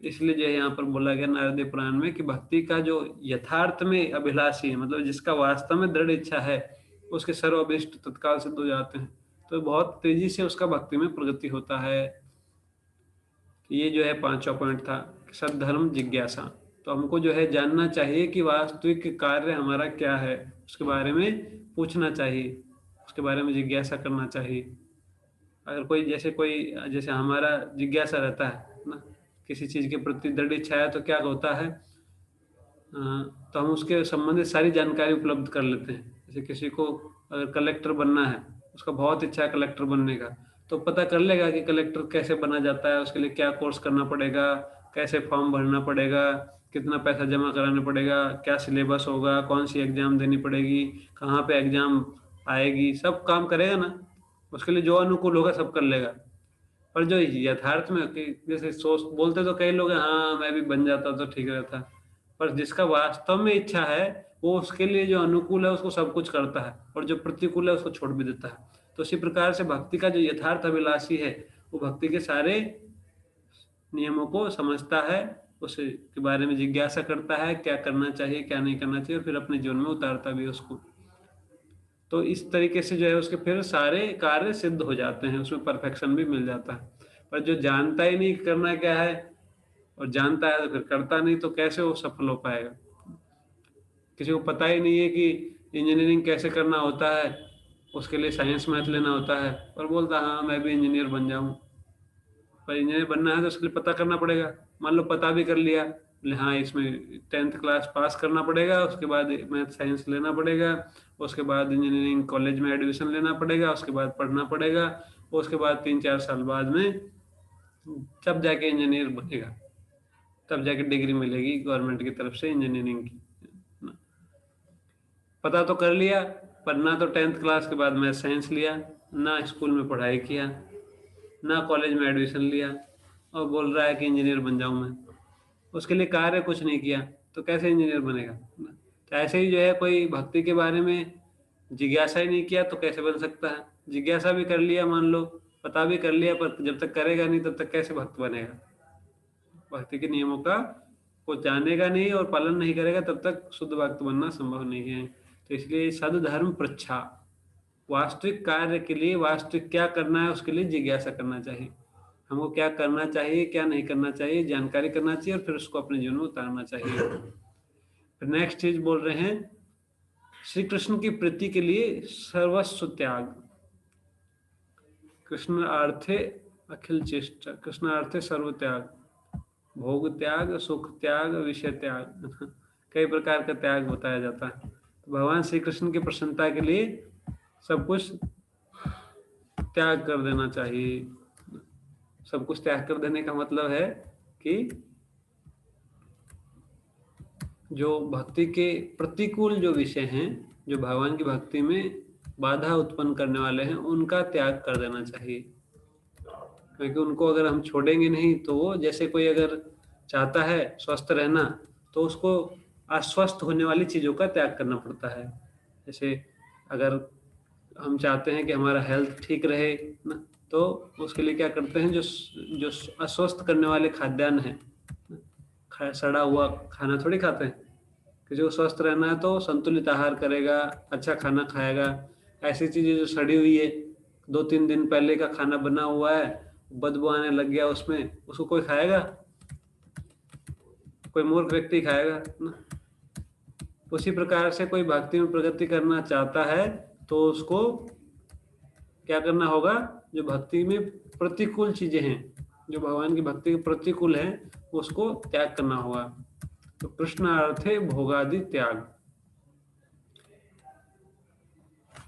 इसलिए जो है यहाँ पर बोला गया नारदीय पुराण में कि भक्ति का जो यथार्थ में अभिलाषी है, मतलब जिसका वास्तव में दृढ़ इच्छा है, उसके सर्व अभिष्ट तत्काल सिद्ध हो जाते हैं। तो बहुत तेजी से उसका भक्ति में प्रगति होता है। ये जो है 5वां पॉइंट था, सद्धर्म जिज्ञासा। तो हमको जो है जानना चाहिए कि वास्तविक कार्य हमारा क्या है, उसके बारे में पूछना चाहिए, उसके बारे में जिज्ञासा करना चाहिए। अगर कोई जैसे हमारा जिज्ञासा रहता है ना, किसी चीज़ के प्रति दृढ़ इच्छा है, तो क्या होता है, तो हम उसके संबंधित सारी जानकारी उपलब्ध कर लेते हैं। जैसे किसी को अगर कलेक्टर बनना है, उसका बहुत इच्छा है कलेक्टर बनने का, तो पता कर लेगा कि कलेक्टर कैसे बना जाता है, उसके लिए क्या कोर्स करना पड़ेगा, कैसे फॉर्म भरना पड़ेगा, कितना पैसा जमा कराना पड़ेगा, क्या सिलेबस होगा, कौन सी एग्ज़ाम देनी पड़ेगी, कहाँ पे एग्ज़ाम आएगी, सब काम करेगा ना। उसके लिए जो अनुकूल होगा सब कर लेगा। पर जो यथार्थ में कि जैसे सोच बोलते तो कई लोग हैं, हाँ मैं भी बन जाता तो ठीक रहता, पर जिसका वास्तव में इच्छा है वो उसके लिए जो अनुकूल है उसको सब कुछ करता है, और जो प्रतिकूल है उसको छोड़ भी देता है। तो इसी प्रकार से भक्ति का जो यथार्थ अभिलाषी है वो भक्ति के सारे नियमों को समझता है, उसके बारे में जिज्ञासा करता है, क्या करना चाहिए क्या नहीं करना चाहिए, और फिर अपने जीवन में उतारता भी है उसको। तो इस तरीके से जो है उसके फिर सारे कार्य सिद्ध हो जाते हैं, उसमें परफेक्शन भी मिल जाता है। पर जो जानता ही नहीं करना क्या है, और जानता है तो फिर करता नहीं, तो कैसे वो सफल हो पाएगा। किसी को पता ही नहीं है कि इंजीनियरिंग कैसे करना होता है, उसके लिए साइंस मैथ लेना होता है, पर बोलता हाँ मैं भी इंजीनियर बन जाऊँ। पर इंजीनियर बनना है तो उसके लिए पता करना पड़ेगा। मान लो पता भी कर लिया, बोले हाँ इसमें 10th क्लास पास करना पड़ेगा, उसके बाद मैथ साइंस लेना पड़ेगा, उसके बाद इंजीनियरिंग कॉलेज में एडमिशन लेना पड़ेगा, उसके बाद पढ़ना पड़ेगा, उसके बाद 3-4 साल बाद में तब जाके इंजीनियर बनेगा, तब जाके डिग्री मिलेगी गवर्नमेंट की तरफ से इंजीनियरिंग की। पता तो कर लिया, पर ना तो 10th क्लास के बाद मैथ साइंस लिया, ना स्कूल में पढ़ाई किया, ना कॉलेज में एडमिशन लिया, और बोल रहा है कि इंजीनियर बन जाऊं मैं। उसके लिए कार्य कुछ नहीं किया, तो कैसे इंजीनियर बनेगा। तो ऐसे ही जो है कोई भक्ति के बारे में जिज्ञासा ही नहीं किया तो कैसे बन सकता है। जिज्ञासा भी कर लिया, मान लो पता भी कर लिया, पर जब तक करेगा नहीं तब तक कैसे भक्त बनेगा। भक्ति के नियमों का को जानेगा नहीं और पालन नहीं करेगा तब तक शुद्ध भक्त बनना संभव नहीं है। तो इसलिए सद्धर्म पृच्छा, वास्तविक कार्य के लिए वास्तविक क्या करना है उसके लिए जिज्ञासा करना चाहिए। हमको क्या करना चाहिए क्या नहीं करना चाहिए जानकारी करना चाहिए, और फिर उसको अपने जीवन में उतारना चाहिए। फिर नेक्स्ट चीज बोल रहे हैं, श्री कृष्ण की प्रीति के लिए सर्वस्व त्याग। कृष्ण आर्थे अखिल चेष्टा, कृष्ण आर्थे सर्व त्याग, भोग त्याग, सुख त्याग, विषय त्याग, कई प्रकार का त्याग बताया जाता है। तो भगवान श्री कृष्ण की प्रसन्नता के लिए सब कुछ त्याग कर देना चाहिए। सब कुछ त्याग कर देने का मतलब है कि जो भक्ति के प्रतिकूल जो विषय हैं, जो भगवान की भक्ति में बाधा उत्पन्न करने वाले हैं, उनका त्याग कर देना चाहिए। क्योंकि उनको अगर हम छोड़ेंगे नहीं तो वो, जैसे कोई अगर चाहता है स्वस्थ रहना तो उसको अस्वस्थ होने वाली चीज़ों का त्याग करना पड़ता है। जैसे अगर हम चाहते हैं कि हमारा हेल्थ ठीक रहे ना, तो उसके लिए क्या करते हैं, जो जो अस्वस्थ करने वाले खाद्यान्न हैं, सड़ा हुआ खाना थोड़ी खाते हैं। किसी को स्वस्थ रहना है तो संतुलित आहार करेगा, अच्छा खाना खाएगा। ऐसी चीज़ें जो सड़ी हुई है, 2-3 दिन पहले का खाना बना हुआ है, बदबू आने लग गया उसमें, उसको कोई खाएगा? कोई मूर्ख व्यक्ति खाएगा ना। उसी प्रकार से कोई भक्ति में प्रगति करना चाहता है तो उसको क्या करना होगा, जो भक्ति में प्रतिकूल चीजें हैं, जो भगवान की भक्ति के प्रतिकूल हैं, उसको त्याग करना होगा। तो कृष्ण अर्थ है भोगादि त्याग।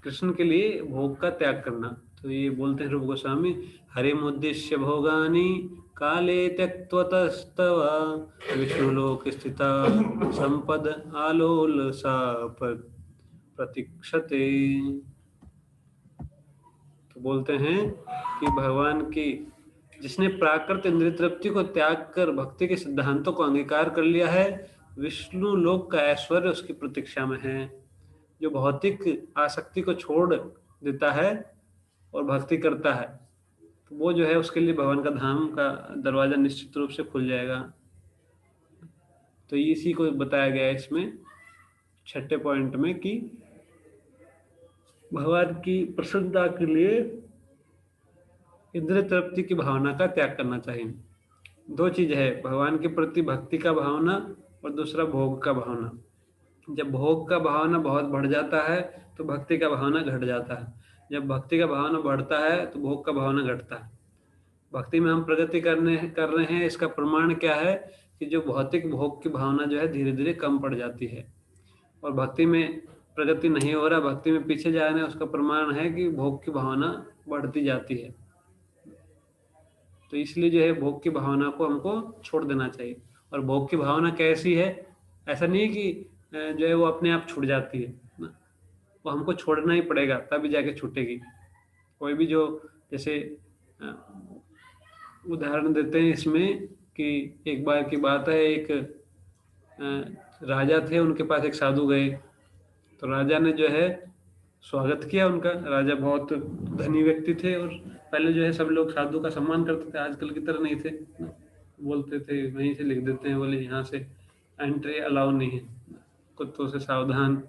कृष्ण के लिए भोग का त्याग करना। तो ये बोलते हैं रूप गोस्वामी, हरिमुद्दिश्य भोगानि काले त्यक्त्वतस्तव विष्णुलोक स्थिता संपद आलोलसा प्रतीक्षते। तो बोलते हैं कि भगवान की, जिसने प्राकृत इंद्रिय तृप्ति को त्याग कर भक्ति के सिद्धांतों को अंगीकार कर लिया है, विष्णु लोक का ऐश्वर्य उसकी प्रतीक्षा में है। जो भौतिक आसक्ति को छोड़ देता है और भक्ति करता है, तो वो जो है उसके लिए भगवान का धाम का दरवाजा निश्चित रूप से खुल जाएगा। तो इसी को बताया गया है इसमें छठे पॉइंट में कि भगवान की प्रसन्नता के लिए इंद्रिय तृप्ति की भावना का त्याग करना चाहिए। दो चीज है, भगवान के प्रति भक्ति का भावना और दूसरा भोग का भावना। जब भोग का भावना बहुत बढ़ जाता है तो भक्ति का भावना घट जाता है। जब भक्ति का भावना बढ़ता है तो भोग का भावना घटता है। भक्ति में हम प्रगति कर रहे हैं, इसका प्रमाण क्या है कि जो भौतिक भोग की भावना जो है धीरे धीरे कम पड़ जाती है, और भक्ति में प्रगति नहीं हो रहा, भक्ति में पीछे जा रहे हैं, उसका प्रमाण है कि भोग की भावना बढ़ती जाती है। तो इसलिए जो है भोग की भावना को हमको छोड़ देना चाहिए। और भोग की भावना कैसी है, ऐसा नहीं है कि जो है वो अपने आप छूट जाती है ना, वो हमको छोड़ना ही पड़ेगा तभी जाके छूटेगी। कोई भी जो, जैसे अ, उदाहरण देते हैं इसमें कि एक बार की बात है, एक राजा थे, उनके पास एक साधु गए। तो राजा ने जो है स्वागत किया उनका। राजा बहुत धनी व्यक्ति थे और पहले जो है सब लोग साधु का सम्मान करते थे, आजकल की तरह नहीं थे ना। बोलते थे वहीं से लिख देते हैं, बोले यहाँ से एंट्री अलाउ नहीं है, कुत्तों से सावधान।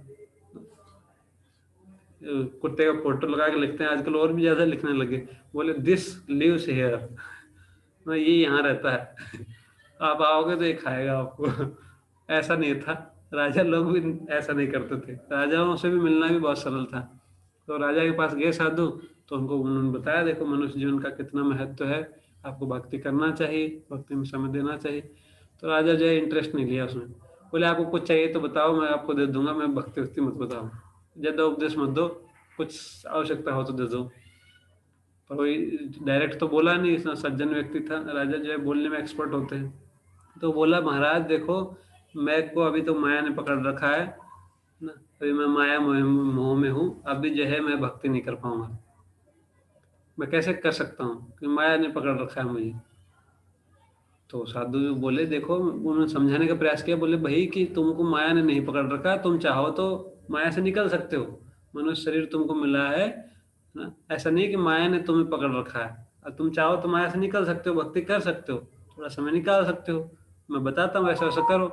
कुत्ते का फोटो लगा के लिखते हैं आजकल, और भी ज्यादा लिखने लगे। बोले दिस लिव्स हियर, ये यहाँ रहता है, आप आओगे तो ये खाएगा आपको। ऐसा नहीं था, राजा लोग भी ऐसा नहीं करते थे, राजाओं से भी मिलना भी बहुत सरल था। तो राजा के पास गए साधु, तो उनको उन्होंने बताया देखो मनुष्य जीवन का कितना महत्व है, आपको भक्ति करना चाहिए, भक्ति में समय देना चाहिए। तो राजा जो है इंटरेस्ट नहीं लिया उसमें। बोले आपको कुछ चाहिए तो बताओ, मैं आपको दे दूंगा, मैं भक्ति भक्ति मत बताओ, ज्यादा उपदेश मत दो, कुछ आवश्यकता हो तो दे दो। पर वही डायरेक्ट तो बोला नहीं, इतना सज्जन व्यक्ति था। राजा जो है बोलने में एक्सपर्ट होते हैं। तो बोला महाराज देखो, मैं को अभी तो माया ने पकड़ रखा है ना, अभी मैं माया मोह में हूँ, अभी जो है मैं भक्ति नहीं कर पाऊंगा। मैं कैसे कर सकता हूँ कि माया ने पकड़ रखा है मुझे। तो साधु जी बोले देखो, उन्होंने समझाने का प्रयास किया, बोले भाई कि तुमको माया ने नहीं पकड़ रखा, तुम चाहो तो माया से निकल सकते हो। मनुष्य शरीर तुमको मिला है ना, ऐसा नहीं कि माया ने तुम्हें पकड़ रखा है। और तुम चाहो तो माया से निकल सकते हो, भक्ति कर सकते हो, थोड़ा समय निकाल सकते हो, मैं बताता हूँ ऐसा वैसा करो।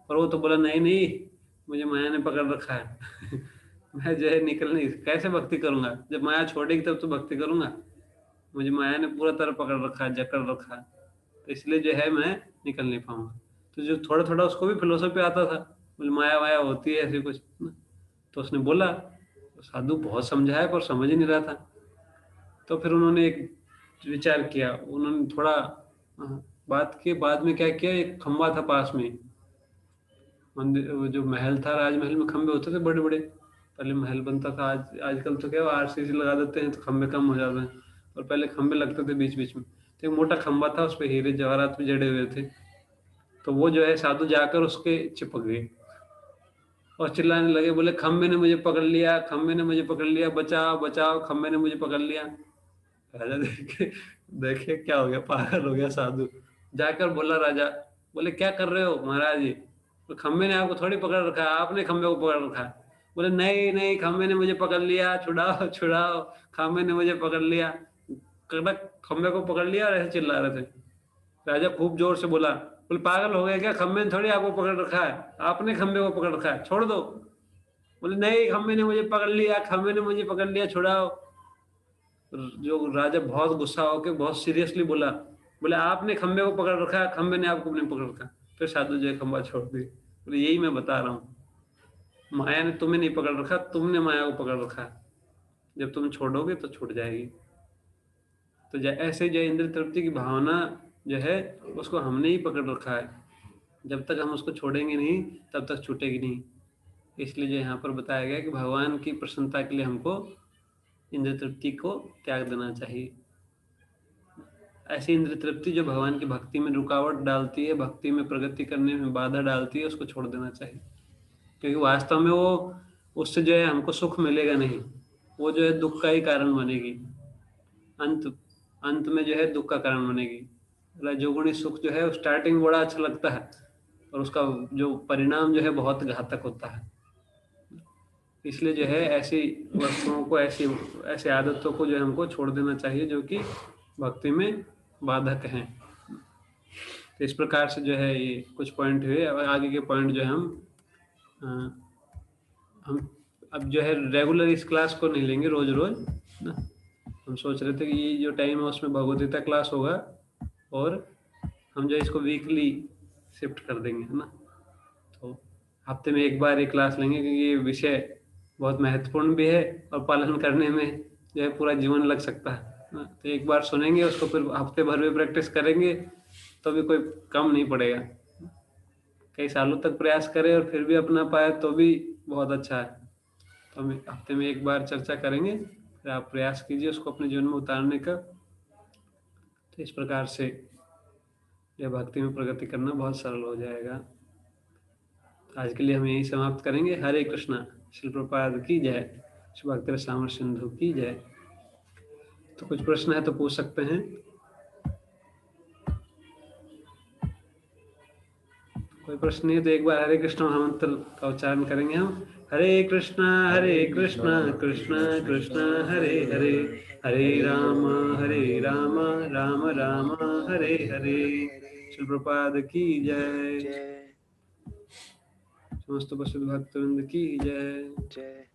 पर वो तो बोला नहीं नहीं, मुझे माया ने पकड़ रखा है। मैं जो है निकल नहीं, कैसे भक्ति करूंगा, जब माया छोड़ेगी तब तो भक्ति करूंगा। मुझे माया ने पूरा तरह पकड़ रखा है, जकड़ रखा है, तो इसलिए जो है मैं निकल नहीं पाऊंगा। तो जो थोड़ा थोड़ा उसको भी फिलोसफी आता था, बोले माया वाया होती है ऐसी कुछ ना। तो उसने बोला, तो साधु बहुत समझाया पर समझ ही नहीं रहा था। तो फिर उन्होंने एक विचार किया, उन्होंने थोड़ा बात के बाद में क्या किया, एक खंबा था पास में मंदिर, वो जो महल था, राजमहल में खंबे होते थे बड़े बड़े, पहले महल बनता था, आज आजकल तो क्या आरसीसी लगा देते हैं तो खंबे कम हो जाते हैं, और पहले खंबे लगते थे बीच बीच में। तो एक मोटा खंबा था, उस पर हीरे जवाहरात भी जड़े हुए थे। तो वो जो है साधु जाकर उसके चिपक गए और चिल्लाने लगे, बोले खम्बे ने मुझे पकड़ लिया, खम्बे ने मुझे पकड़ लिया, बचाओ बचाओ, खम्बे ने मुझे पकड़ लिया। राजा देखे, देखे क्या हो गया, पागल हो गया साधु। जाकर बोला राजा, बोले क्या कर रहे हो महाराज जी, तो खम्बे ने आपको थोड़ी पकड़ रखा है, आपने खम्बे को पकड़ रखा है। बोले नहीं नहीं, खम्बे ने मुझे पकड़ लिया, छुड़ाओ छुड़ाओ, खम्बे ने मुझे पकड़ लिया। कड़क खम्बे को पकड़ लिया और ऐसे चिल्ला रहे थे। राजा खूब जोर से बोला, बोले पागल हो गए क्या, खम्बे ने थोड़ी आपको पकड़ रखा है, आपने खम्बे को पकड़ रखा है, छोड़ दो। बोले नहीं, खम्बे ने मुझे पकड़ लिया, खम्बे ने मुझे पकड़ लिया, छुड़ाओ। जो राजा बहुत गुस्सा होकर बहुत सीरियसली बोला, बोले आपने खम्बे को पकड़ रखा है, खम्बे ने आपको नहीं पकड़ रखा। फिर साधु जो है खम्बा छोड़ दी। बोले यही मैं बता रहा हूँ, माया ने तुम्हें नहीं पकड़ रखा, तुमने माया को पकड़ रखा है, जब तुम छोड़ोगे तो छूट जाएगी। तो ऐसे जो इंद्र तृप्ति की भावना जो है उसको हमने ही पकड़ रखा है। जब तक हम उसको छोड़ेंगे नहीं तब तक छूटेगी नहीं। इसलिए जो यहाँ पर बताया गया कि भगवान की प्रसन्नता के लिए हमको इंद्रिय तृप्ति को त्याग देना चाहिए। ऐसी इंद्रिय तृप्ति जो भगवान की भक्ति में रुकावट डालती है, भक्ति में प्रगति करने में बाधा डालती है, उसको छोड़ देना चाहिए। क्योंकि वास्तव में वो उससे जो है हमको सुख मिलेगा नहीं, वो जो है दुख का ही कारण बनेगी। अंत अंत में जो है दुख का कारण बनेगी। रजोगुणी सुख जो है स्टार्टिंग में बड़ा अच्छा लगता है और उसका जो परिणाम जो है बहुत घातक होता है। इसलिए जो है ऐसी वस्तुओं को, ऐसी आदतों को जो है हमको छोड़ देना चाहिए जो कि भक्ति में बाधक हैं। तो इस प्रकार से जो है ये कुछ पॉइंट हुए। और आगे के पॉइंट जो है हम अब जो है रेगुलर इस क्लास को नहीं लेंगे रोज रोज ना। हम सोच रहे थे कि ये जो टाइम है उसमें भगवद गीता क्लास होगा और हम जो है इसको वीकली शिफ्ट कर देंगे, है ना। तो हफ्ते में एक बार ये क्लास लेंगे क्योंकि ये विषय बहुत महत्वपूर्ण भी है और पालन करने में जो है पूरा जीवन लग सकता है ना। तो एक बार सुनेंगे उसको, फिर हफ्ते भर में प्रैक्टिस करेंगे तो भी कोई कम नहीं पड़ेगा। कई सालों तक प्रयास करें और फिर भी अपना पाए तो भी बहुत अच्छा है। तो हम हफ्ते में एक बार चर्चा करेंगे, फिर आप प्रयास कीजिए उसको अपने जीवन में उतारने का। तो इस प्रकार से यह भक्ति में प्रगति करना बहुत सरल हो जाएगा। आज के लिए हम यही समाप्त करेंगे। हरे कृष्णा। श्रील प्रभुपाद की जय। श्री भक्ति रसामृत सिंधु की जय। तो कुछ प्रश्न है तो पूछ सकते हैं। कोई प्रश्न नहीं है तो एक बार हरे कृष्ण महामंत्र का उच्चारण करेंगे हम। हरे कृष्णा कृष्णा कृष्णा हरे हरे, हरे राम राम राम हरे हरे। श्री प्रभुपाद की जय। समस्त प्रसिद्ध भक्तवृंद की जय।